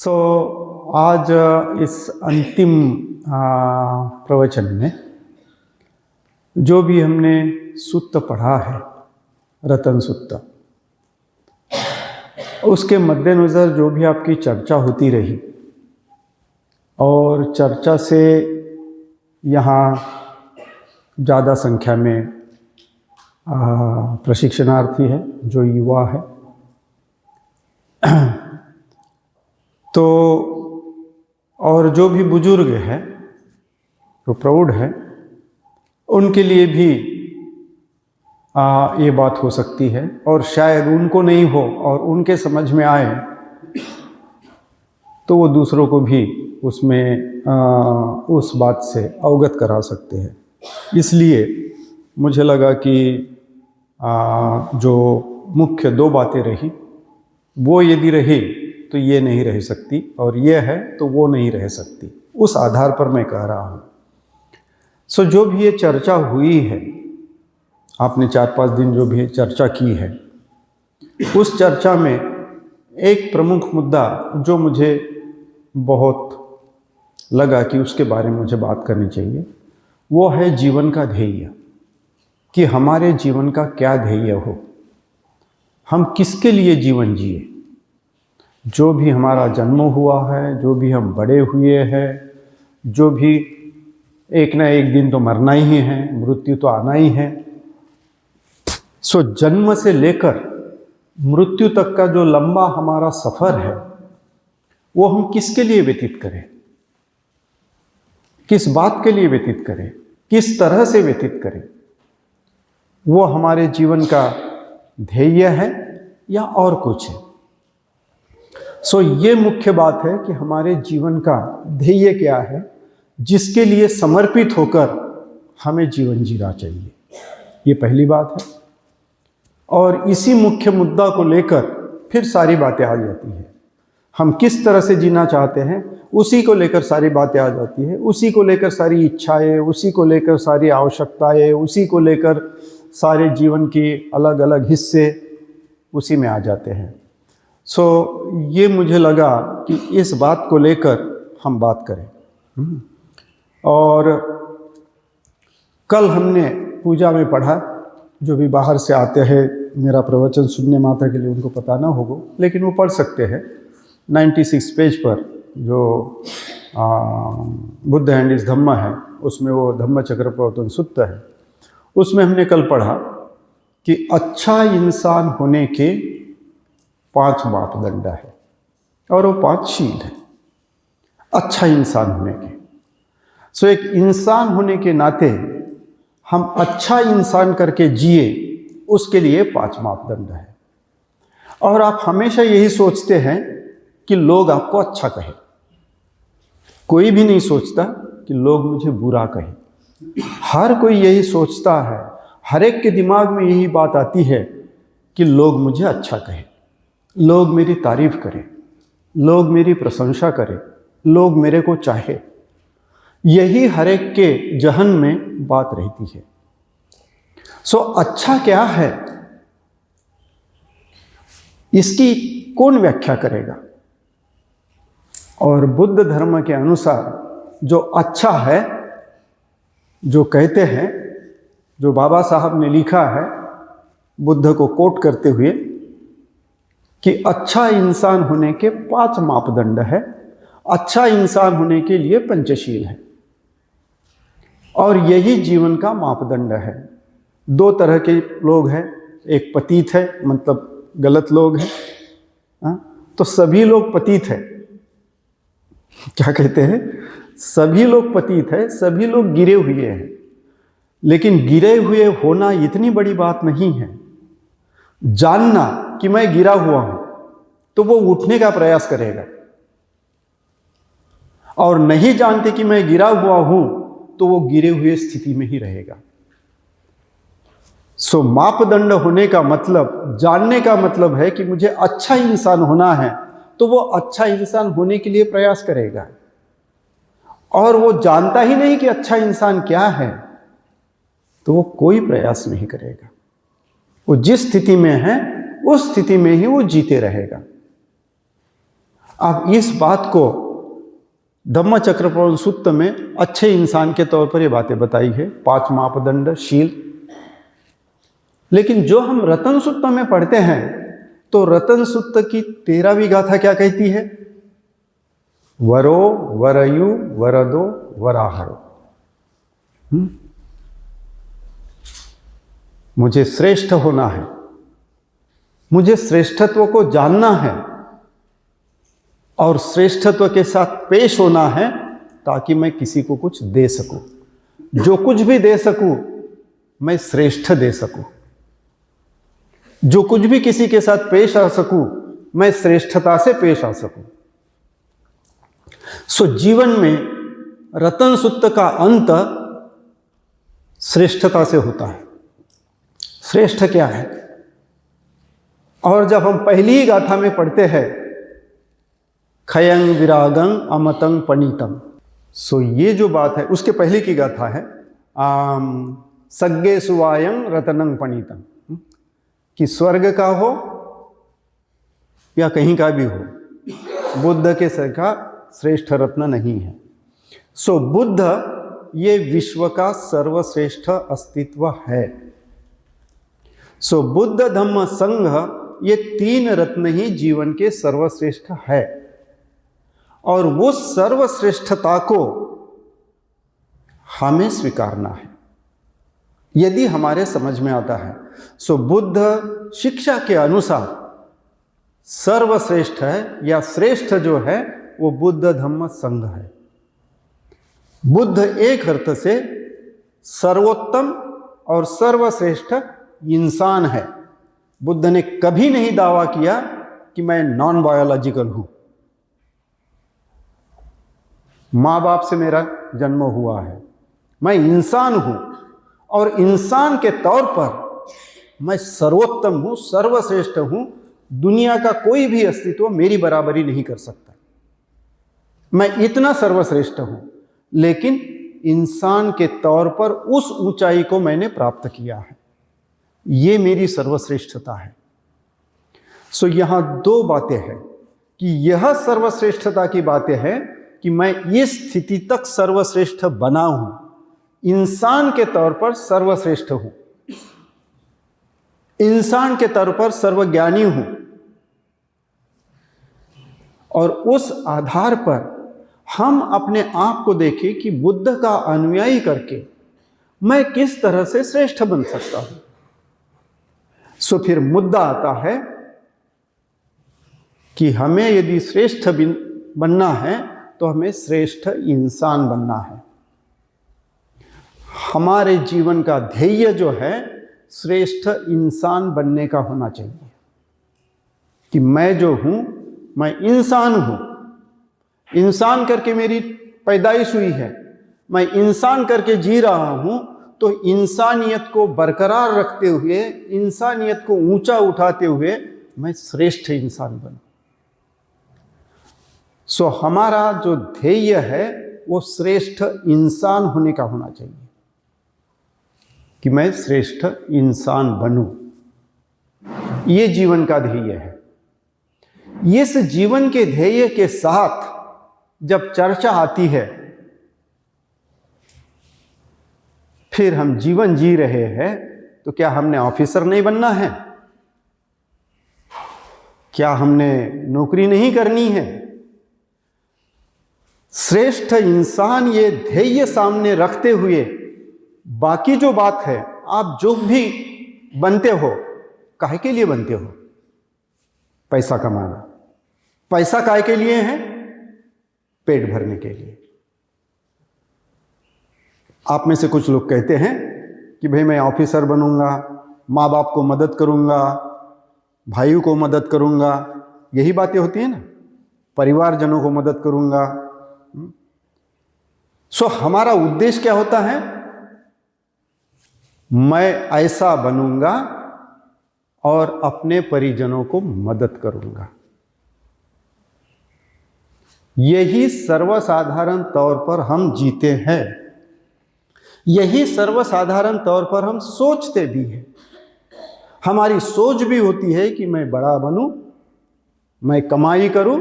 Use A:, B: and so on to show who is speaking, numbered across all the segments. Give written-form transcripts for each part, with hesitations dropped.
A: आज इस अंतिम प्रवचन में जो भी हमने सुत्त पढ़ा है, रतन सुत्त, उसके मद्देनज़र जो भी आपकी चर्चा होती रही और चर्चा से यहाँ ज़्यादा संख्या में प्रशिक्षणार्थी है, जो युवा है, तो और जो भी बुजुर्ग है, जो प्रौढ़ है, उनके लिए भी ये बात हो सकती है और शायद उनको नहीं हो और उनके समझ में आए तो वो दूसरों को भी उसमें उस बात से अवगत करा सकते हैं। इसलिए मुझे लगा कि जो मुख्य दो बातें रही वो यदि रही तो ये नहीं रह सकती और ये है तो वो नहीं रह सकती, उस आधार पर मैं कह रहा हूँ। जो भी ये चर्चा हुई है, आपने 4-5 दिन जो भी चर्चा की है, उस चर्चा में एक प्रमुख मुद्दा जो मुझे बहुत लगा कि उसके बारे में मुझे बात करनी चाहिए, वो है जीवन का ध्येय, कि हमारे जीवन का क्या ध्येय हो, हम किसके लिए जीवन जिए। जो भी हमारा जन्म हुआ है, जो भी हम बड़े हुए हैं, जो भी एक ना एक दिन तो मरना ही है, मृत्यु तो आना ही है। जन्म से लेकर मृत्यु तक का जो लंबा हमारा सफ़र है, वो हम किसके लिए व्यतीत करें, किस बात के लिए व्यतीत करें, किस तरह से व्यतीत करें, वो हमारे जीवन का ध्येय है या और कुछ है। ये मुख्य बात है कि हमारे जीवन का ध्येय क्या है, जिसके लिए समर्पित होकर हमें जीवन जीना चाहिए। ये पहली बात है। और इसी मुख्य मुद्दा को लेकर फिर सारी बातें आ जाती हैं। हम किस तरह से जीना चाहते हैं, उसी को लेकर सारी बातें आ जाती है, उसी को लेकर सारी इच्छाएं, उसी को लेकर सारी आवश्यकताएं, उसी को लेकर सारे जीवन के अलग अलग हिस्से उसी में आ जाते हैं। ये मुझे लगा कि इस बात को लेकर हम बात करें। और कल हमने पूजा में पढ़ा, जो भी बाहर से आते हैं, मेरा प्रवचन सुनने मात्र के लिए उनको पता ना होगा, लेकिन वो पढ़ सकते हैं 96 पेज पर जो बुद्ध एंड इस धम्म है, उसमें वो धम्म चक्र प्रवर्तन सुत्त है। उसमें हमने कल पढ़ा कि अच्छा इंसान होने के 5 मापदंड है और वो 5 शील है अच्छा इंसान होने के। एक इंसान होने के नाते हम अच्छा इंसान करके जिए, उसके लिए 5 मापदंड है। और आप हमेशा यही सोचते हैं कि लोग आपको अच्छा कहें, कोई भी नहीं सोचता कि लोग मुझे बुरा कहें। हर कोई यही सोचता है, हर एक के दिमाग में यही बात आती है कि लोग मुझे अच्छा कहें, लोग मेरी तारीफ करें, लोग मेरी प्रशंसा करें, लोग मेरे को चाहे। यही हर एक के जहन में बात रहती है। अच्छा क्या है, इसकी कौन व्याख्या करेगा। और बुद्ध धर्म के अनुसार जो अच्छा है, जो कहते हैं, जो बाबा साहब ने लिखा है बुद्ध को कोट करते हुए, कि अच्छा इंसान होने के 5 मापदंड है, अच्छा इंसान होने के लिए पंचशील है। और यही जीवन का मापदंड है। 2 तरह के लोग हैं, एक पतित है, मतलब गलत लोग हैं। तो सभी लोग पतित है, क्या कहते हैं, सभी लोग पतित है, सभी लोग गिरे हुए हैं। लेकिन गिरे हुए होना इतनी बड़ी बात नहीं है। जानना कि मैं गिरा हुआ हूं तो वो उठने का प्रयास करेगा, और नहीं जानते कि मैं गिरा हुआ हूं तो वो गिरे हुए स्थिति में ही रहेगा। मापदंड होने का मतलब, जानने का मतलब है कि मुझे अच्छा इंसान होना है, तो वो अच्छा इंसान होने के लिए प्रयास करेगा। और वो जानता ही नहीं कि अच्छा इंसान क्या है, तो वो कोई प्रयास नहीं करेगा। वो जिस स्थिति में है उस स्थिति में ही वो जीते रहेगा। अब इस बात को धम्मचक्रप्रवर्तन सूत्र में अच्छे इंसान के तौर पर ये बातें बताई है, 5 मापदंड शील। लेकिन जो हम रतन सूत्र में पढ़ते हैं तो रतन सूत्र की 13वीं गाथा क्या कहती है? वरो वरयु वरदो वराहरो। मुझे श्रेष्ठ होना है, मुझे श्रेष्ठत्व को जानना है और श्रेष्ठत्व के साथ पेश होना है ताकि मैं किसी को कुछ दे सकूं। जो कुछ भी दे सकूं मैं श्रेष्ठ दे सकूं। जो कुछ भी किसी के साथ पेश आ सकूं मैं श्रेष्ठता से पेश आ सकूं। सो जीवन में रतन सूत्र का अंत श्रेष्ठता से होता है। श्रेष्ठ क्या है? और जब हम पहली ही गाथा में पढ़ते हैं खयं विरागं अमतं पणितम, सो ये जो बात है उसके पहले की गाथा है सग्गे सुवायं रतनं पणितम, कि स्वर्ग का हो या कहीं का भी हो, बुद्ध के सर का श्रेष्ठ रत्न नहीं है। सो बुद्ध ये विश्व का सर्वश्रेष्ठ अस्तित्व है। सो बुद्ध धम्म संघ ये 3 रत्न ही जीवन के सर्वश्रेष्ठ है और वो सर्वश्रेष्ठता को हमें स्वीकारना है यदि हमारे समझ में आता है। सो बुद्ध शिक्षा के अनुसार सर्वश्रेष्ठ है या श्रेष्ठ जो है वो बुद्ध धम्म संघ है। बुद्ध एक अर्थ से सर्वोत्तम और सर्वश्रेष्ठ इंसान है। बुद्ध ने कभी नहीं दावा किया कि मैं नॉन बायोलॉजिकल हूं, मां बाप से मेरा जन्म हुआ है, मैं इंसान हूं और इंसान के तौर पर मैं सर्वोत्तम हूं, सर्वश्रेष्ठ हूं। दुनिया का कोई भी अस्तित्व मेरी बराबरी नहीं कर सकता। मैं इतना सर्वश्रेष्ठ हूं, लेकिन इंसान के तौर पर उस ऊंचाई को मैंने प्राप्त किया है। ये मेरी सर्वश्रेष्ठता है। सो यहां 2 बातें हैं कि यह सर्वश्रेष्ठता की बातें हैं कि मैं इस स्थिति तक सर्वश्रेष्ठ बना हूं, इंसान के तौर पर सर्वश्रेष्ठ हूं, इंसान के तौर पर सर्वज्ञानी हूं और उस आधार पर हम अपने आप को देखें कि बुद्ध का अनुयायी करके मैं किस तरह से श्रेष्ठ बन सकता हूं। सो फिर मुद्दा आता है कि हमें यदि श्रेष्ठ बनना है तो हमें श्रेष्ठ इंसान बनना है। हमारे जीवन का ध्येय जो है श्रेष्ठ इंसान बनने का होना चाहिए कि मैं जो हूं मैं इंसान हूं, इंसान करके मेरी पैदाइश हुई है, मैं इंसान करके जी रहा हूं। तो इंसानियत को बरकरार रखते हुए, इंसानियत को ऊंचा उठाते हुए मैं श्रेष्ठ इंसान बनूं। सो हमारा जो ध्येय है वो श्रेष्ठ इंसान होने का होना चाहिए कि मैं श्रेष्ठ इंसान बनूं। ये जीवन का ध्येय है। इस जीवन के ध्येय के साथ जब चर्चा आती है, फिर हम जीवन जी रहे हैं तो क्या हमने ऑफिसर नहीं बनना है? क्या हमने नौकरी नहीं करनी है? श्रेष्ठ इंसान ये ध्येय सामने रखते हुए बाकी जो बात है, आप जो भी बनते हो काहे के लिए बनते हो? पैसा कमाना। पैसा काहे के लिए है? पेट भरने के लिए। आप में से कुछ लोग कहते हैं कि भाई मैं ऑफिसर बनूंगा, माँ बाप को मदद करूंगा, भाइयों को मदद करूंगा, यही बातें होती है ना, परिवारजनों को मदद करूंगा। सो हमारा उद्देश्य क्या होता है? मैं ऐसा बनूंगा और अपने परिजनों को मदद करूंगा। यही सर्वसाधारण तौर पर हम जीते हैं, यही सर्वसाधारण तौर पर हम सोचते भी हैं। हमारी सोच भी होती है कि मैं बड़ा बनूं, मैं कमाई करूं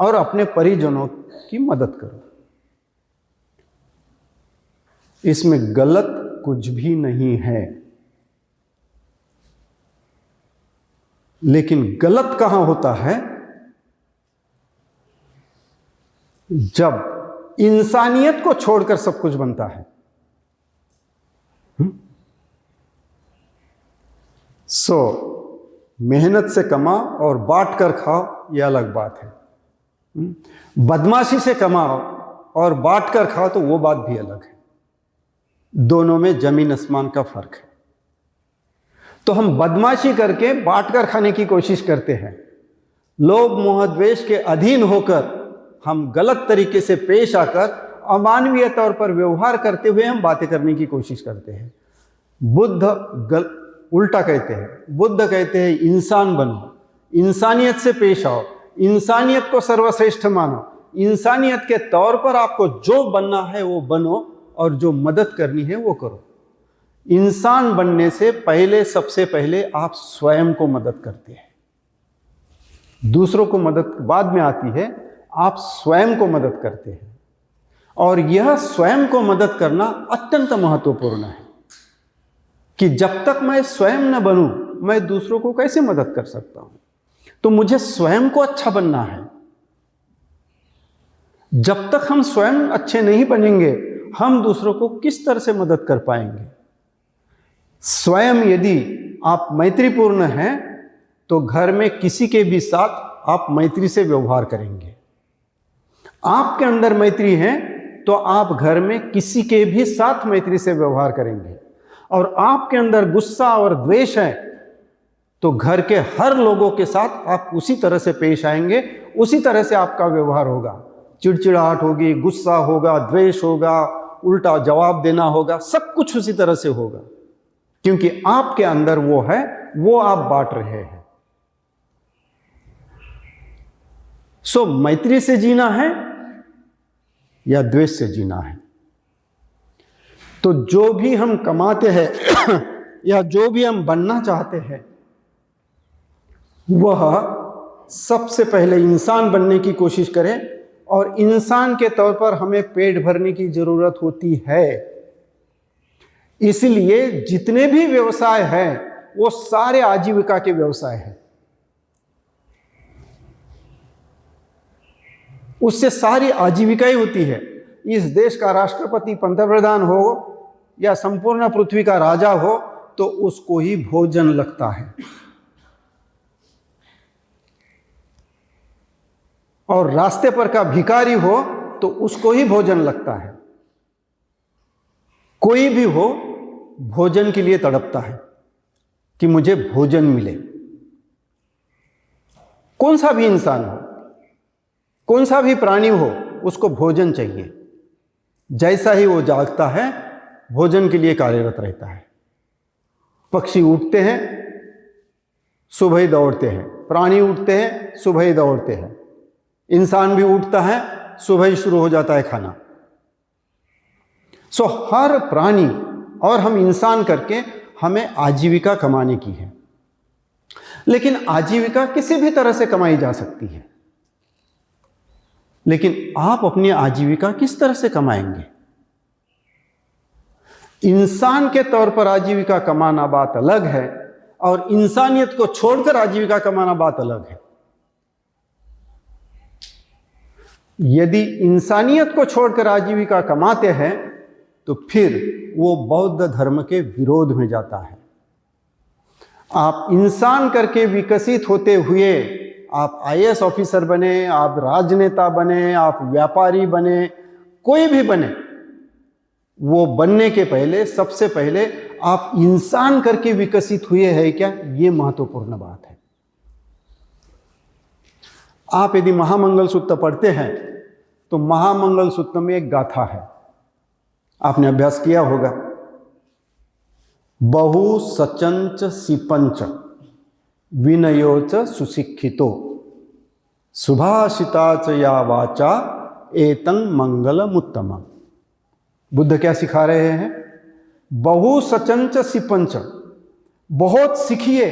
A: और अपने परिजनों की मदद करो। इसमें गलत कुछ भी नहीं है। लेकिन गलत कहां होता है? जब इंसानियत को छोड़कर सब कुछ बनता है। मेहनत से कमाओ और बांट कर खाओ, यह अलग बात है। बदमाशी से कमाओ और बांट कर खाओ तो वो बात भी अलग है। दोनों में जमीन आसमान का फर्क है। तो हम बदमाशी करके बांट कर खाने की कोशिश करते हैं। लोभ मोह द्वेष के अधीन होकर हम गलत तरीके से पेश आकर अमानवीय तौर पर व्यवहार करते हुए हम बातें करने की कोशिश करते हैं। बुद्ध उल्टा कहते हैं। बुद्ध कहते हैं इंसान बनो, इंसानियत से पेश आओ, इंसानियत को सर्वश्रेष्ठ मानो, इंसानियत के तौर पर आपको जो बनना है वो बनो और जो मदद करनी है वो करो। इंसान बनने से पहले सबसे पहले आप स्वयं को मदद करते हैं। दूसरों को मदद बाद में आती है, आप स्वयं को मदद करते हैं। और यह स्वयं को मदद करना अत्यंत महत्वपूर्ण है कि जब तक मैं स्वयं न बनूं, मैं दूसरों को कैसे मदद कर सकता हूं। तो मुझे स्वयं को अच्छा बनना है। जब तक हम स्वयं अच्छे नहीं बनेंगे, हम दूसरों को किस तरह से मदद कर पाएंगे। स्वयं यदि आप मैत्रीपूर्ण हैं तो घर में किसी के भी साथ आप मैत्री से व्यवहार करेंगे। आपके अंदर मैत्री है तो आप घर में किसी के भी साथ मैत्री से व्यवहार करेंगे। और आपके अंदर गुस्सा और द्वेष है तो घर के हर लोगों के साथ आप उसी तरह से पेश आएंगे, उसी तरह से आपका व्यवहार होगा। चिड़चिड़ाहट होगी, गुस्सा होगा, द्वेष होगा, उल्टा जवाब देना होगा, सब कुछ उसी तरह से होगा, क्योंकि आपके अंदर वो है, वो आप बांट रहे हैं। मैत्री से जीना है या द्वेष से जीना है। तो जो भी हम कमाते हैं या जो भी हम बनना चाहते हैं, वह सबसे पहले इंसान बनने की कोशिश करें। और इंसान के तौर पर हमें पेट भरने की जरूरत होती है। इसलिए जितने भी व्यवसाय हैं वो सारे आजीविका के व्यवसाय हैं। उससे सारी आजीविका ही होती है। इस देश का राष्ट्रपति, पंतप्रधान हो या संपूर्ण पृथ्वी का राजा हो तो उसको ही भोजन लगता है। और रास्ते पर का भिखारी हो तो उसको ही भोजन लगता है। कोई भी हो भोजन के लिए तड़पता है कि मुझे भोजन मिले। कौन सा भी इंसान हो, कौन सा भी प्राणी हो, उसको भोजन चाहिए। जैसा ही वो जागता है भोजन के लिए कार्यरत रहता है। पक्षी उठते हैं, सुबह ही दौड़ते हैं। प्राणी उठते हैं, सुबह ही दौड़ते हैं। इंसान भी उठता है, सुबह ही शुरू हो जाता है खाना। हर प्राणी और हम इंसान करके हमें आजीविका कमाने की है। लेकिन आजीविका किसी भी तरह से कमाई जा सकती है। लेकिन आप अपनी आजीविका किस तरह से कमाएंगे? इंसान के तौर पर आजीविका कमाना बात अलग है और इंसानियत को छोड़कर आजीविका कमाना बात अलग है। यदि इंसानियत को छोड़कर आजीविका कमाते हैं तो फिर वो बौद्ध धर्म के विरोध में जाता है। आप इंसान करके विकसित होते हुए आप आईएएस ऑफिसर बने, आप राजनेता बने, आप व्यापारी बने, कोई भी बने, वो बनने के पहले सबसे पहले आप इंसान करके विकसित हुए हैं क्या, ये महत्वपूर्ण बात है। आप यदि महामंगल सूत्र पढ़ते हैं तो महामंगल सूत्र में एक गाथा है, आपने अभ्यास किया होगा। बहु सचंच सिपंच विनयोच सुशिक्षितो सुभाषिताच या वाचा एतं मंगलमुत्तमम्। बुद्ध क्या सिखा रहे हैं? बहु सचंच सिपंच, बहुत सीखिए,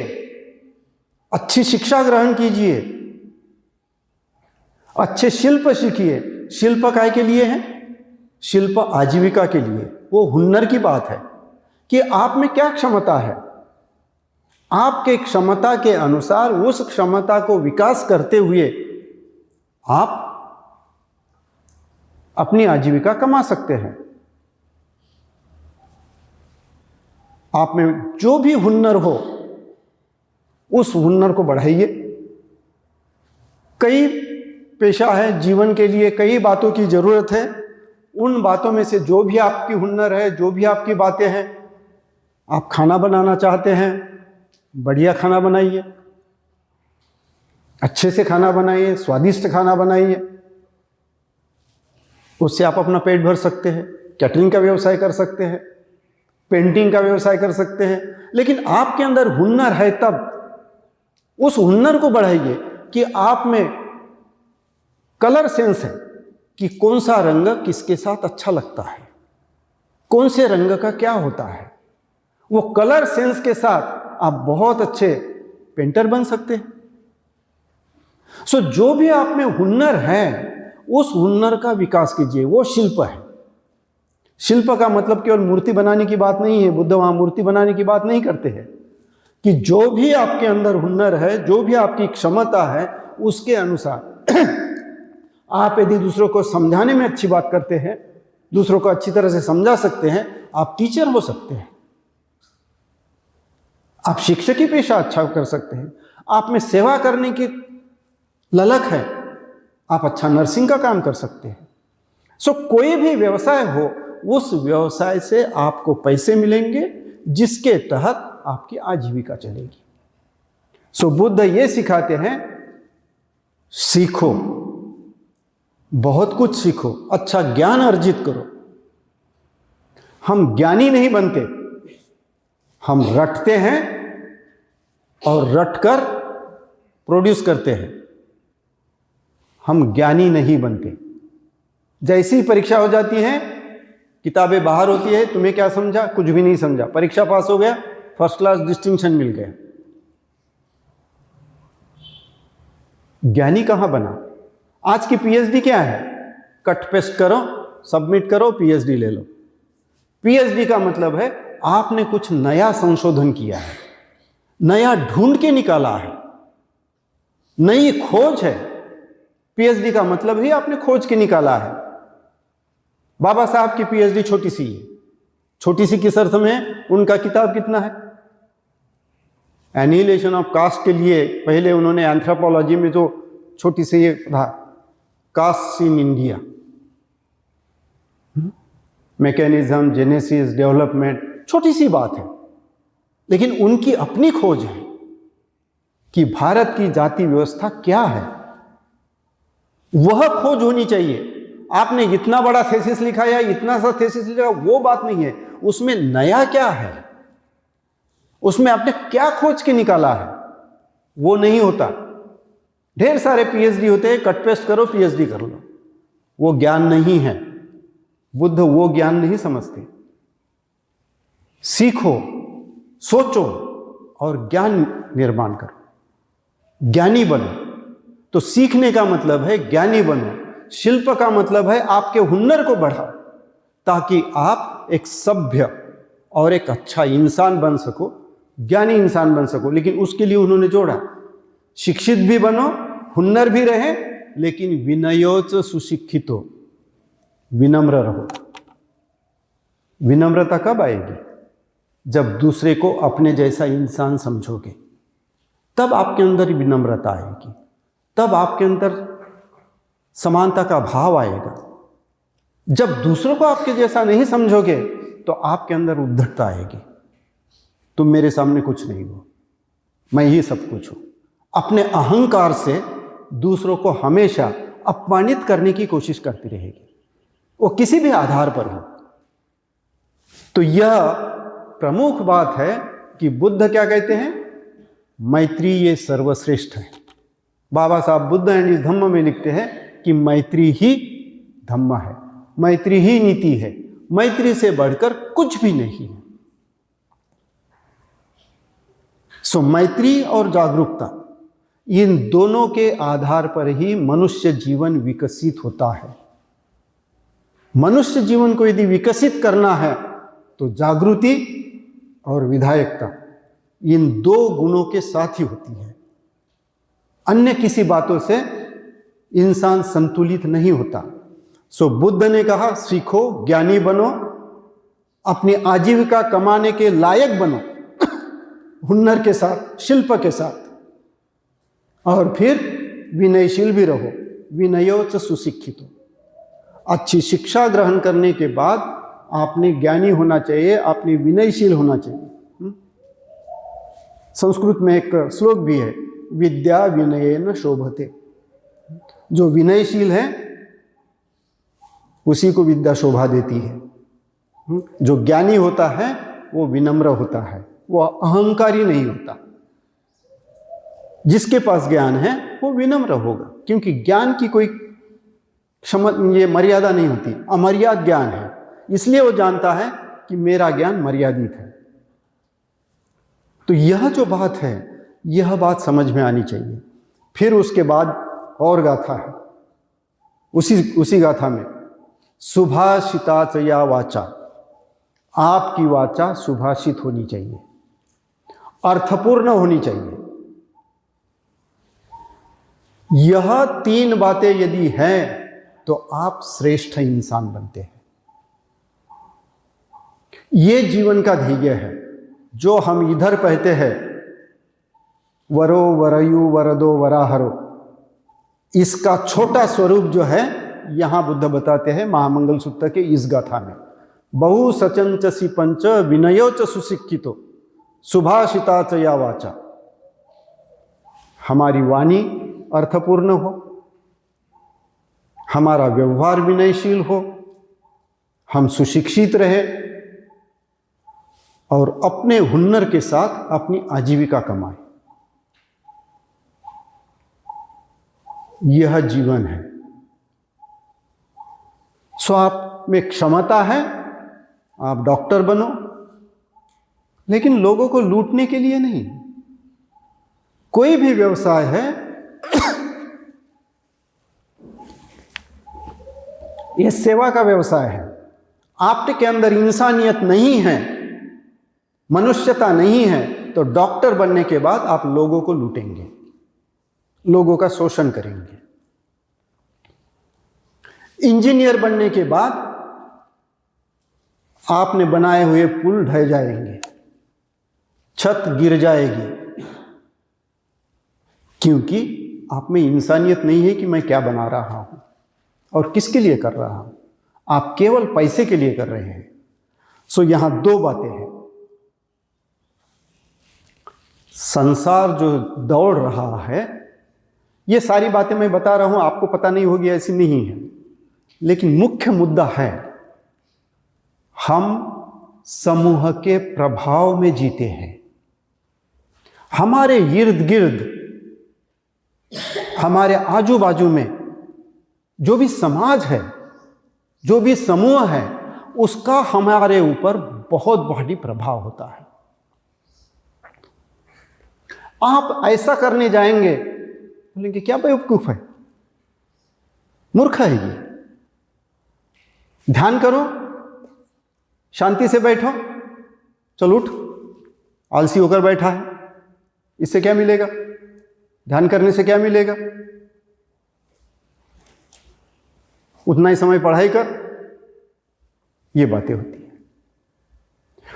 A: अच्छी शिक्षा ग्रहण कीजिए अच्छे शिल्प सीखिए। शिल्प काय के लिए है? शिल्प आजीविका के लिए। वो हुनर की बात है कि आप में क्या क्षमता है, आपके क्षमता के अनुसार उस क्षमता को विकास करते हुए आप अपनी आजीविका कमा सकते हैं। आप में जो भी हुनर हो उस हुनर को बढ़ाइए। कई पेशा है जीवन के लिए, कई बातों की जरूरत है। उन बातों में से जो भी आपकी हुनर है, जो भी आपकी बातें हैं, आप खाना बनाना चाहते हैं, बढ़िया खाना बनाइए, अच्छे से खाना बनाइए, स्वादिष्ट खाना बनाइए। उससे आप अपना पेट भर सकते हैं। कैटरिंग का व्यवसाय कर सकते हैं, पेंटिंग का व्यवसाय कर सकते हैं। लेकिन आपके अंदर हुनर है तब उस हुनर को बढ़ाइए कि आप में कलर सेंस है कि कौन सा रंग किसके साथ अच्छा लगता है, कौन से रंग का क्या होता है। वो कलर सेंस के साथ आप बहुत अच्छे पेंटर बन सकते हैं। सो जो भी आप में हुनर है उस हुनर का विकास कीजिए। वो शिल्प है। शिल्प का मतलब केवल मूर्ति बनाने की बात नहीं है। बुद्ध वहां मूर्ति बनाने की बात नहीं करते हैं कि जो भी आपके अंदर हुनर है, जो भी आपकी क्षमता है, उसके अनुसार आप यदि दूसरों को समझाने में अच्छी बात करते हैं, दूसरों को अच्छी तरह से समझा सकते हैं, आप टीचर हो सकते हैं, आप शिक्षकी पेशा अच्छा कर सकते हैं। आप में सेवा करने की ललक है, आप अच्छा नर्सिंग का काम कर सकते हैं। सो कोई भी व्यवसाय हो, उस व्यवसाय से आपको पैसे मिलेंगे जिसके तहत आपकी आजीविका चलेगी। सो बुद्ध ये सिखाते हैं, सीखो, बहुत कुछ सीखो, अच्छा ज्ञान अर्जित करो। हम ज्ञानी नहीं बनते, हम रटते हैं और रटकर प्रोड्यूस करते हैं। हम ज्ञानी नहीं बनते। जैसी परीक्षा हो जाती है, किताबें बाहर होती है, तुम्हें क्या समझा? कुछ भी नहीं समझा। परीक्षा पास हो गया, फर्स्ट क्लास डिस्टिंक्शन मिल गया। ज्ञानी कहां बना? आज की पीएचडी क्या है? कट पेस्ट करो, सबमिट करो, पीएचडी ले लो। पीएचडी का मतलब है आपने कुछ नया संशोधन किया है, नया ढूंढ के निकाला है, नई खोज है। पीएचडी का मतलब ही आपने खोज के निकाला है। बाबा साहब की पीएचडी छोटी सी है। छोटी सी किस अर्थ में? उनका किताब कितना है? एनिहिलेशन ऑफ कास्ट के लिए पहले उन्होंने एंथ्रोपोलॉजी में जो छोटी सी ये था, caste in India, mechanism, genesis, development, छोटी सी बात है। लेकिन उनकी अपनी खोज है कि भारत की जाति व्यवस्था क्या है। वह खोज होनी चाहिए। आपने इतना बड़ा थीसिस लिखा या इतना सा थीसिस लिखा, वो बात नहीं है। उसमें नया क्या है, उसमें आपने क्या खोज के निकाला है, वो नहीं होता। ढेर सारे पीएचडी होते हैं, कट पेस्ट करो, पीएचडी कर लो। वो ज्ञान नहीं है। बुद्ध वो ज्ञान नहीं समझते। सीखो, सोचो और ज्ञान निर्माण करो, ज्ञानी बनो। तो सीखने का मतलब है ज्ञानी बनो। शिल्प का मतलब है आपके हुनर को बढ़ाओ ताकि आप एक सभ्य और एक अच्छा इंसान बन सको, ज्ञानी इंसान बन सको। लेकिन उसके लिए उन्होंने जोड़ा, शिक्षित भी बनो, हुनर भी रहे, लेकिन विनयोच सुशिक्षितो, विनम्र रहो। विनम्रता कब आएगी? जब दूसरे को अपने जैसा इंसान समझोगे, तब आपके अंदर विनम्रता आएगी, तब आपके अंदर समानता का भाव आएगा। जब दूसरों को आपके जैसा नहीं समझोगे तो आपके अंदर उद्धटता आएगी। तुम मेरे सामने कुछ नहीं हो, मैं ही सब कुछ हूं। अपने अहंकार से दूसरों को हमेशा अपमानित करने की कोशिश करती रहेगी, वो किसी भी आधार पर हो। तो यह प्रमुख बात है कि बुद्ध क्या कहते हैं? मैत्री ये सर्वश्रेष्ठ है। बाबा साहब बुद्ध एंड इस धम्म में लिखते हैं कि मैत्री ही धम्म है, मैत्री ही नीति है, मैत्री से बढ़कर कुछ भी नहीं है। सो मैत्री और जागरूकता, इन दोनों के आधार पर ही मनुष्य जीवन विकसित होता है। मनुष्य जीवन को यदि विकसित करना है तो जागृति और विधायकता इन दो गुणों के साथ ही होती है। अन्य किसी बातों से इंसान संतुलित नहीं होता। सो बुद्ध ने कहा, सीखो, ज्ञानी बनो, अपनी आजीविका कमाने के लायक बनो, हुनर के साथ, शिल्प के साथ, और फिर विनयशील भी रहो। विनयो च सुशिक्षितो। अच्छी शिक्षा ग्रहण करने के बाद आपने ज्ञानी होना चाहिए, आपने विनयशील होना चाहिए। संस्कृत में एक श्लोक भी है, विद्या विनयेन शोभते। जो विनयशील है उसी को विद्या शोभा देती है। जो ज्ञानी होता है वो विनम्र होता है, वो अहंकारी नहीं होता। जिसके पास ज्ञान है वो विनम्र होगा, क्योंकि ज्ञान की कोई ये मर्यादा नहीं होती, अमर्याद ज्ञान है। इसलिए वो जानता है कि मेरा ज्ञान मर्यादित है। तो यह जो बात है, यह बात समझ में आनी चाहिए। फिर उसके बाद और गाथा है, उसी गाथा में, सुभाषिता च या वाचा, आपकी वाचा सुभाषित होनी चाहिए, अर्थपूर्ण होनी चाहिए। यह तीन बातें यदि हैं तो आप श्रेष्ठ इंसान बनते हैं। ये जीवन का ध्येय है। जो हम इधर कहते हैं वरो वरयु वरदो वराहरो, इसका छोटा स्वरूप जो है यहां बुद्ध बताते हैं महामंगल सूत्र के इस गाथा में, बहु सचंचसी पंच विनयो च सुशिक्षितो सुभाषिता च या वाचा। हमारी वाणी अर्थपूर्ण हो, हमारा व्यवहार विनयशील हो, हम सुशिक्षित रहे और अपने हुनर के साथ अपनी आजीविका कमाए। यह जीवन है। सो आप में क्षमता है, आप डॉक्टर बनो, लेकिन लोगों को लूटने के लिए नहीं। कोई भी व्यवसाय है, यह सेवा का व्यवसाय है। आपके अंदर इंसानियत नहीं है, मनुष्यता नहीं है, तो डॉक्टर बनने के बाद आप लोगों को लूटेंगे, लोगों का शोषण करेंगे। इंजीनियर बनने के बाद आपने बनाए हुए पुल ढह जाएंगे, छत गिर जाएगी, क्योंकि आप में इंसानियत नहीं है कि मैं क्या बना रहा हूं और किसके लिए कर रहा हूं। आप केवल पैसे के लिए कर रहे हैं। सो यहां दो बातें हैं। संसार जो दौड़ रहा है, ये सारी बातें मैं बता रहा हूं, आपको पता नहीं होगी ऐसी नहीं है, लेकिन मुख्य मुद्दा है हम समूह के प्रभाव में जीते हैं। हमारे इर्द गिर्द, हमारे आजू बाजू में जो भी समाज है, जो भी समूह है, उसका हमारे ऊपर बहुत भारी प्रभाव होता है। आप ऐसा करने जाएंगे, बोलेंगे क्या बेवकूफ है, मूर्ख है ये। ध्यान करो, शांति से बैठो, चल उठ, आलसी होकर बैठा है, इससे क्या मिलेगा? ध्यान करने से क्या मिलेगा? उतना ही समय पढ़ाई कर। ये बातें होती हैं।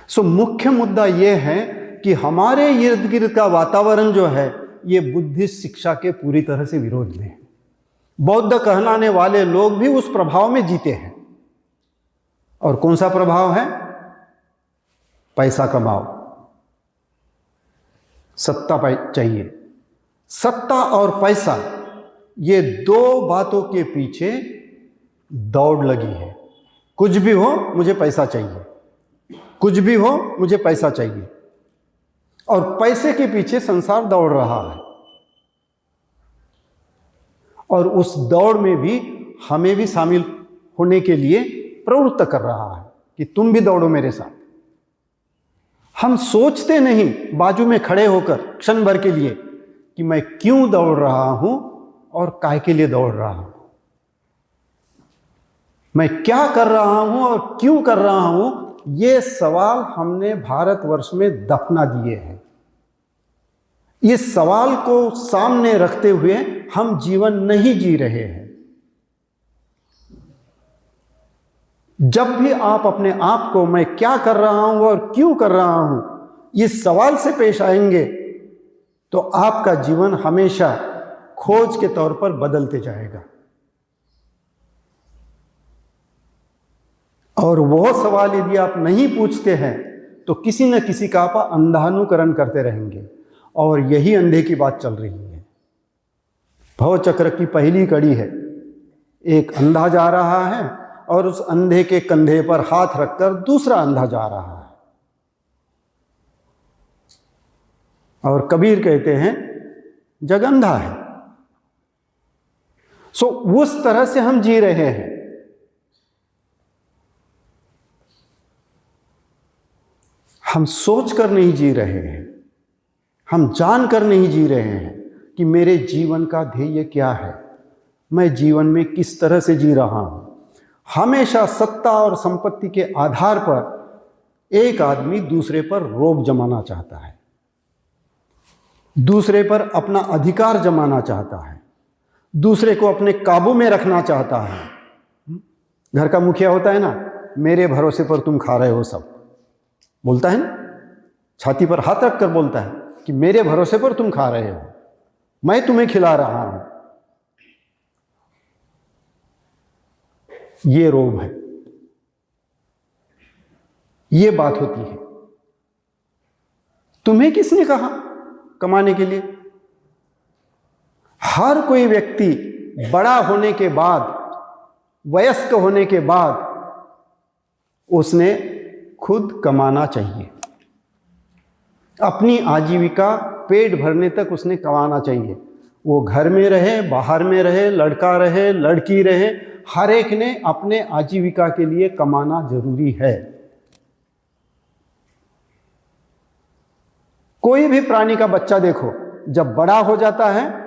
A: सो मुख्य मुद्दा यह है कि हमारे इर्द गिर्द का वातावरण जो है, ये बुद्धिस्ट शिक्षा के पूरी तरह से विरोध में है। बौद्ध कहलाने वाले लोग भी उस प्रभाव में जीते हैं। और कौन सा प्रभाव है? पैसा कमाओ, सत्ता चाहिए। सत्ता और पैसा, ये दो बातों के पीछे दौड़ लगी है। कुछ भी हो मुझे पैसा चाहिए, कुछ भी हो मुझे पैसा चाहिए, और पैसे के पीछे संसार दौड़ रहा है। और उस दौड़ में भी हमें भी शामिल होने के लिए प्रवृत्त कर रहा है कि तुम भी दौड़ो मेरे साथ। हम सोचते नहीं बाजू में खड़े होकर क्षण भर के लिए कि मैं क्यों दौड़ रहा हूं और काय के लिए दौड़ रहा हूं, मैं क्या कर रहा हूं और क्यों कर रहा हूं। ये सवाल हमने भारतवर्ष में दफना दिए हैं। इस सवाल को सामने रखते हुए हम जीवन नहीं जी रहे हैं। जब भी आप अपने आप को मैं क्या कर रहा हूं और क्यों कर रहा हूं इस सवाल से पेश आएंगे तो आपका जीवन हमेशा खोज के तौर पर बदलते जाएगा। और वह सवाल यदि आप नहीं पूछते हैं तो किसी न किसी का आप अंधानुकरण करते रहेंगे। और यही अंधे की बात चल रही है। भव चक्र की पहली कड़ी है, एक अंधा जा रहा है और उस अंधे के कंधे पर हाथ रखकर दूसरा अंधा जा रहा है। और कबीर कहते हैं जग अंधा है। सो उस तरह से हम जी रहे हैं। हम सोच कर नहीं जी रहे हैं, हम जान कर नहीं जी रहे हैं कि मेरे जीवन का ध्येय क्या है, मैं जीवन में किस तरह से जी रहा हूं। हमेशा सत्ता और संपत्ति के आधार पर एक आदमी दूसरे पर रोब जमाना चाहता है, दूसरे पर अपना अधिकार जमाना चाहता है, दूसरे को अपने काबू में रखना चाहता है। घर का मुखिया होता है ना, मेरे भरोसे पर तुम खा रहे हो सब, बोलता है ना, छाती पर हाथ रखकर बोलता है कि मेरे भरोसे पर तुम खा रहे हो, मैं तुम्हें खिला रहा हूं। ये रोब है, ये बात होती है। तुम्हें किसने कहा कमाने के लिए? हर कोई व्यक्ति बड़ा होने के बाद, वयस्क होने के बाद उसने खुद कमाना चाहिए। अपनी आजीविका पेट भरने तक उसने कमाना चाहिए। वो घर में रहे, बाहर में रहे, लड़का रहे, लड़की रहे, हर एक ने अपने आजीविका के लिए कमाना जरूरी है। कोई भी प्राणी का बच्चा देखो, जब बड़ा हो जाता है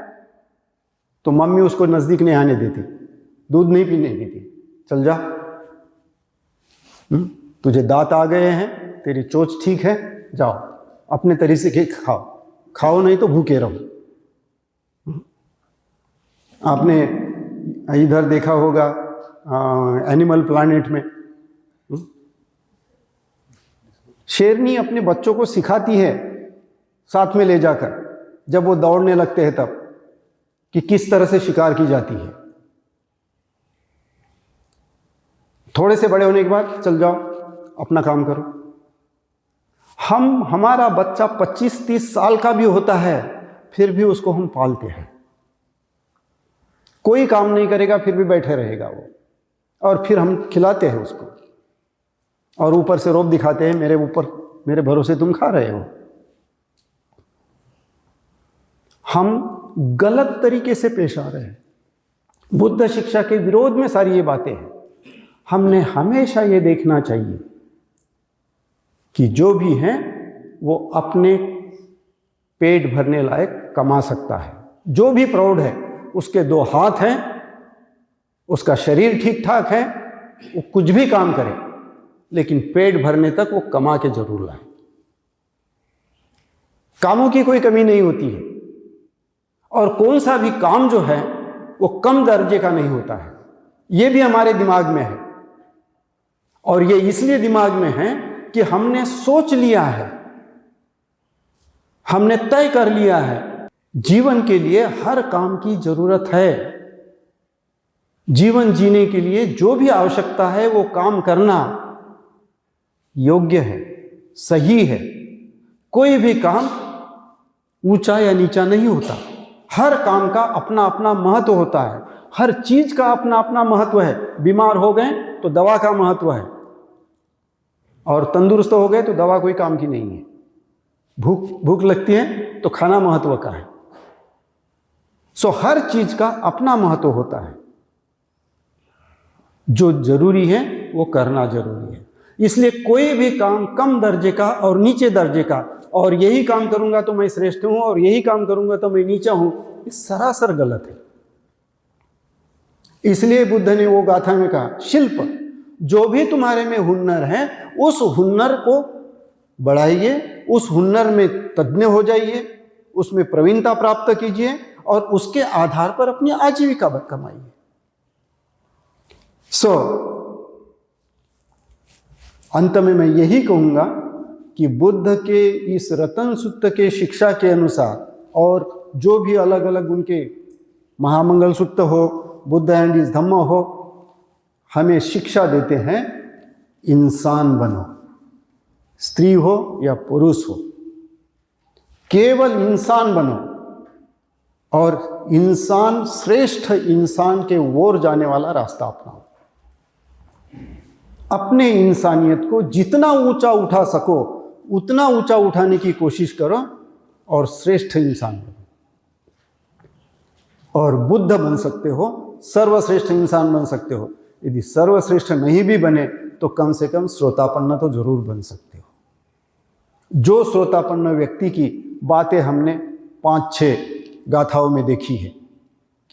A: तो मम्मी उसको नजदीक नहीं आने देती, दूध नहीं पीने देती, चल जा, तुझे दांत आ गए हैं, तेरी चोंच ठीक है, जाओ अपने तरीके से खाओ, खाओ नहीं तो भूखे रहो। आपने इधर देखा होगा एनिमल प्लैनेट में, शेरनी अपने बच्चों को सिखाती है साथ में ले जाकर, जब वो दौड़ने लगते हैं तब, कि किस तरह से शिकार की जाती है। थोड़े से बड़े होने के बाद चल जाओ अपना काम करो। हमारा बच्चा 25-30 साल का भी होता है, फिर भी उसको हम पालते हैं। कोई काम नहीं करेगा फिर भी बैठे रहेगा वो, और फिर हम खिलाते हैं उसको, और ऊपर से रोब दिखाते हैं, मेरे भरोसे तुम खा रहे हो। हम गलत तरीके से पेश आ रहे हैं। बुद्ध शिक्षा के विरोध में सारी ये बातें हैं। हमने हमेशा ये देखना चाहिए कि जो भी है वो अपने पेट भरने लायक कमा सकता है। जो भी प्रौढ़ है, उसके 2 हाथ हैं, उसका शरीर ठीक ठाक है, वो कुछ भी काम करे, लेकिन पेट भरने तक वो कमा के जरूर लाए। कामों की कोई कमी नहीं होती है, और कौन सा भी काम जो है वो कम दर्जे का नहीं होता है। ये भी हमारे दिमाग में है, और ये इसलिए दिमाग में है कि हमने सोच लिया है, हमने तय कर लिया है, जीवन के लिए हर काम की जरूरत है। जीवन जीने के लिए जो भी आवश्यकता है वो काम करना योग्य है, सही है। कोई भी काम ऊंचा या नीचा नहीं होता। हर काम का अपना अपना महत्व होता है, हर चीज का अपना अपना महत्व है। बीमार हो गए तो दवा का महत्व है, और तंदुरुस्त हो गए तो दवा कोई काम की नहीं है। भूख लगती है तो खाना महत्व का है। सो हर चीज का अपना महत्व होता है। जो जरूरी है वो करना जरूरी है। इसलिए कोई भी काम कम दर्जे का और नीचे दर्जे का और यही काम करूंगा तो मैं श्रेष्ठ हूं और यही काम करूंगा तो मैं नीचा हूं, ये सरासर गलत है। इसलिए बुद्ध ने वो गाथा में कहा, शिल्प, जो भी तुम्हारे में हुनर है उस हुनर को बढ़ाइए, उस हुनर में तज्ञ हो जाइए, उसमें प्रवीणता प्राप्त कीजिए और उसके आधार पर अपनी आजीविका कमाइए। अंत में मैं यही कहूंगा कि बुद्ध के इस रतन सूत्र के शिक्षा के अनुसार और जो भी अलग अलग उनके महामंगल सूत्र हो, बुद्ध एंड इस धम्म हो, हमें शिक्षा देते हैं इंसान बनो, स्त्री हो या पुरुष हो, केवल इंसान बनो और इंसान, श्रेष्ठ इंसान के ओर जाने वाला रास्ता अपनाओ। अपने इंसानियत को जितना ऊंचा उठा सको उतना ऊंचा उठाने की कोशिश करो और श्रेष्ठ इंसान बनो। और बुद्ध बन सकते हो, सर्वश्रेष्ठ इंसान बन सकते हो। यदि सर्वश्रेष्ठ नहीं भी बने तो कम से कम श्रोतापन्न तो जरूर बन सकते हो। जो श्रोतापन्न व्यक्ति की बातें हमने 5-6 गाथाओं में देखी है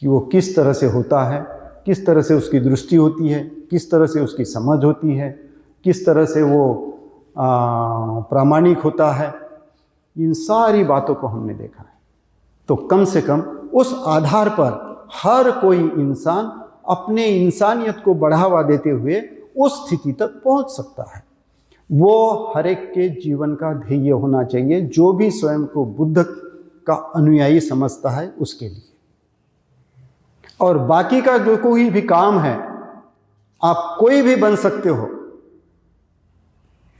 A: कि वो किस तरह से होता है, किस तरह से उसकी दृष्टि होती है, किस तरह से उसकी समझ होती है, किस तरह से वो प्रामाणिक होता है, इन सारी बातों को हमने देखा है। तो कम से कम उस आधार पर हर कोई इंसान अपने इंसानियत को बढ़ावा देते हुए उस स्थिति तक पहुंच सकता है। वो हर एक के जीवन का ध्येय होना चाहिए, जो भी स्वयं को बुद्ध का अनुयायी समझता है उसके लिए। और बाकी का जो कोई भी काम है, आप कोई भी बन सकते हो,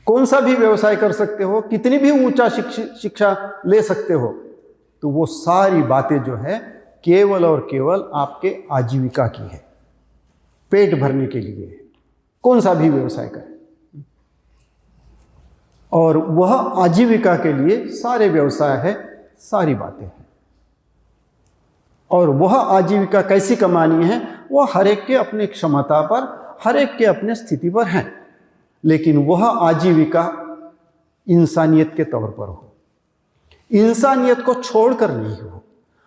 A: कौन सा भी व्यवसाय कर सकते हो, कितनी भी ऊंचा शिक्षा ले सकते हो, तो वो सारी बातें जो है केवल और केवल आपके आजीविका की है, पेट भरने के लिए है। कौन सा भी व्यवसाय करें और वह आजीविका के लिए सारे व्यवसाय है, सारी बातें हैं। और वह आजीविका कैसी कमानी है, वह हर एक के अपने क्षमता पर, हर एक के अपने स्थिति पर है, लेकिन वह आजीविका इंसानियत के तौर पर हो, इंसानियत को छोड़कर नहीं हो।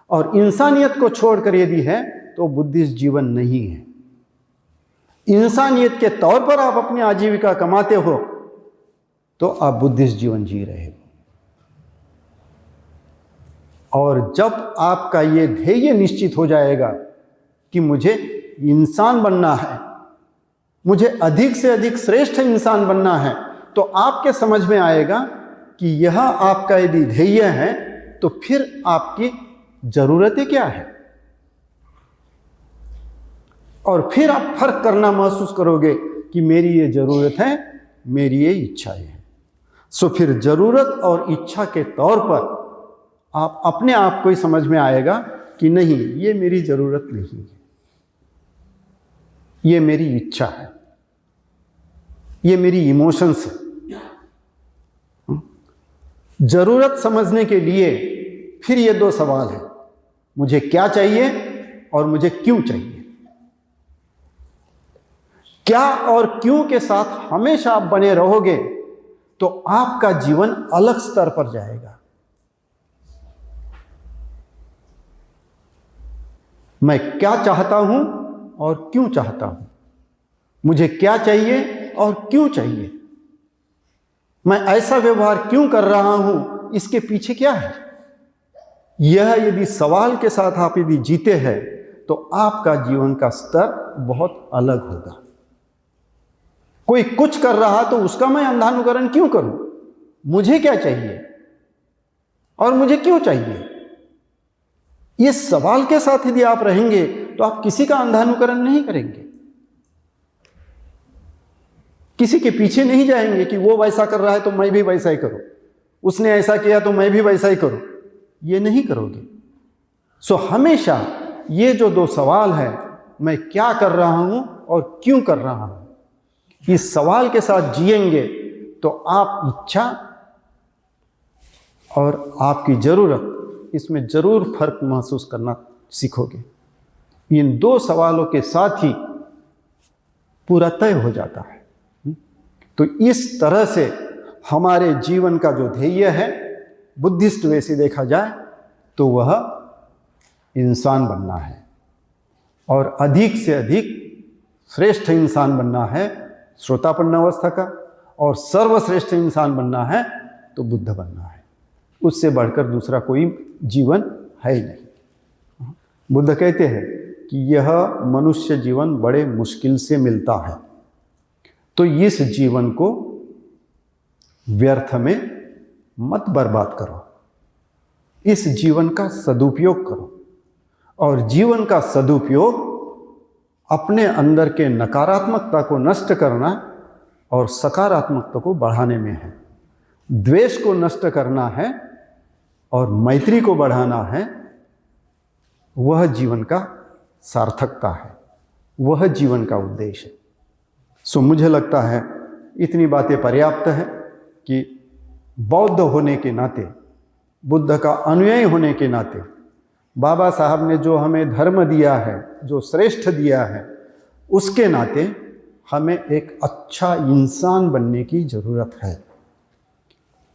A: और इंसानियत को छोड़कर यदि है तो बुद्धिस्ट जीवन नहीं है। इंसानियत के तौर पर आप अपनी आजीविका कमाते हो तो आप बुद्धिस्ट जीवन जी रहे हो। और जब आपका ये ध्येय निश्चित हो जाएगा कि मुझे इंसान बनना है, मुझे अधिक से अधिक श्रेष्ठ इंसान बनना है, तो आपके समझ में आएगा कि यह आपका यदि ध्येय है तो फिर आपकी जरूरतें क्या है, और फिर आप फर्क करना महसूस करोगे कि मेरी ये जरूरत है, मेरी ये इच्छाएं हैं। सो फिर जरूरत और इच्छा के तौर पर आप अपने आप को ही समझ में आएगा कि नहीं, ये मेरी जरूरत नहीं है, ये मेरी इच्छा है, ये मेरी इमोशंस है। जरूरत समझने के लिए फिर ये 2 सवाल है, मुझे क्या चाहिए और मुझे क्यों चाहिए। क्या और क्यों के साथ हमेशा आप बने रहोगे तो आपका जीवन अलग स्तर पर जाएगा। मैं क्या चाहता हूं और क्यों चाहता हूं, मुझे क्या चाहिए और क्यों चाहिए, मैं ऐसा व्यवहार क्यों कर रहा हूं, इसके पीछे क्या है। यह यदि सवाल के साथ आप यदि जीते हैं तो आपका जीवन का स्तर बहुत अलग होगा। कोई कुछ कर रहा तो उसका मैं अंधानुकरण क्यों करूं, मुझे क्या चाहिए और मुझे क्यों चाहिए। ये सवाल के साथ यदि आप रहेंगे तो आप किसी का अंधानुकरण नहीं करेंगे, किसी के पीछे नहीं जाएंगे कि वो वैसा कर रहा है तो मैं भी वैसा ही करूं, उसने ऐसा किया तो मैं भी वैसा ही करूं, ये नहीं करोगे। सो हमेशा ये जो 2 सवाल है, मैं क्या कर रहा हूं और क्यों कर रहा हूं, इस सवाल के साथ जिएंगे तो आप इच्छा और आपकी जरूरत, इसमें जरूर फर्क महसूस करना सीखोगे। इन 2 सवालों के साथ ही पूरा तय हो जाता है। तो इस तरह से हमारे जीवन का जो ध्येय है बुद्धिस्ट वे से देखा जाए तो वह इंसान बनना है, और अधिक से अधिक श्रेष्ठ इंसान बनना है श्रोतापन्न अवस्था का, और सर्वश्रेष्ठ इंसान बनना है तो बुद्ध बनना है। उससे बढ़कर दूसरा कोई जीवन है ही नहीं। बुद्ध कहते हैं कि यह मनुष्य जीवन बड़े मुश्किल से मिलता है, तो इस जीवन को व्यर्थ में मत बर्बाद करो, इस जीवन का सदुपयोग करो। और जीवन का सदुपयोग अपने अंदर के नकारात्मकता को नष्ट करना और सकारात्मकता को बढ़ाने में है। द्वेष को नष्ट करना है और मैत्री को बढ़ाना है। वह जीवन का सार्थकता है, वह जीवन का उद्देश्य है। सो मुझे लगता है इतनी बातें पर्याप्त है कि बौद्ध होने के नाते, बुद्ध का अनुयायी होने के नाते, बाबा साहब ने जो हमें धर्म दिया है, जो श्रेष्ठ दिया है, उसके नाते हमें एक अच्छा इंसान बनने की ज़रूरत है।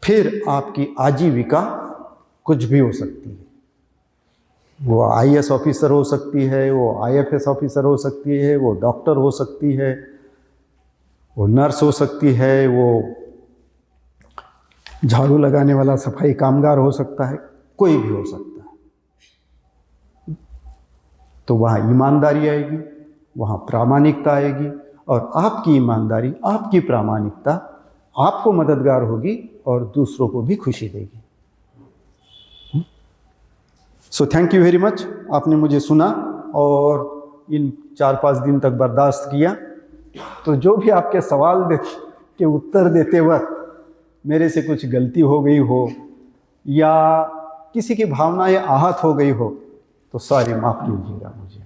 A: फिर आपकी आजीविका कुछ भी हो सकती है। वो आईएएस ऑफिसर हो सकती है, वो आईएफएस ऑफिसर हो सकती है, वो डॉक्टर हो सकती है, वो नर्स हो सकती है, वो झाड़ू लगाने वाला सफाई कामगार हो सकता है, कोई भी हो सकता है। तो वहाँ ईमानदारी आएगी, वहाँ प्रामाणिकता आएगी, और आपकी ईमानदारी, आपकी प्रामाणिकता आपको मददगार होगी और दूसरों को भी खुशी देगी। So thank you very much. आपने मुझे सुना और इन 4-5 दिन तक बर्दाश्त किया। तो जो भी आपके सवाल के उत्तर देते वक्त मेरे से कुछ गलती हो गई हो या किसी की भावनाएं आहत हो गई हो तो सॉरी, माफ़ कीजिएगा मुझे।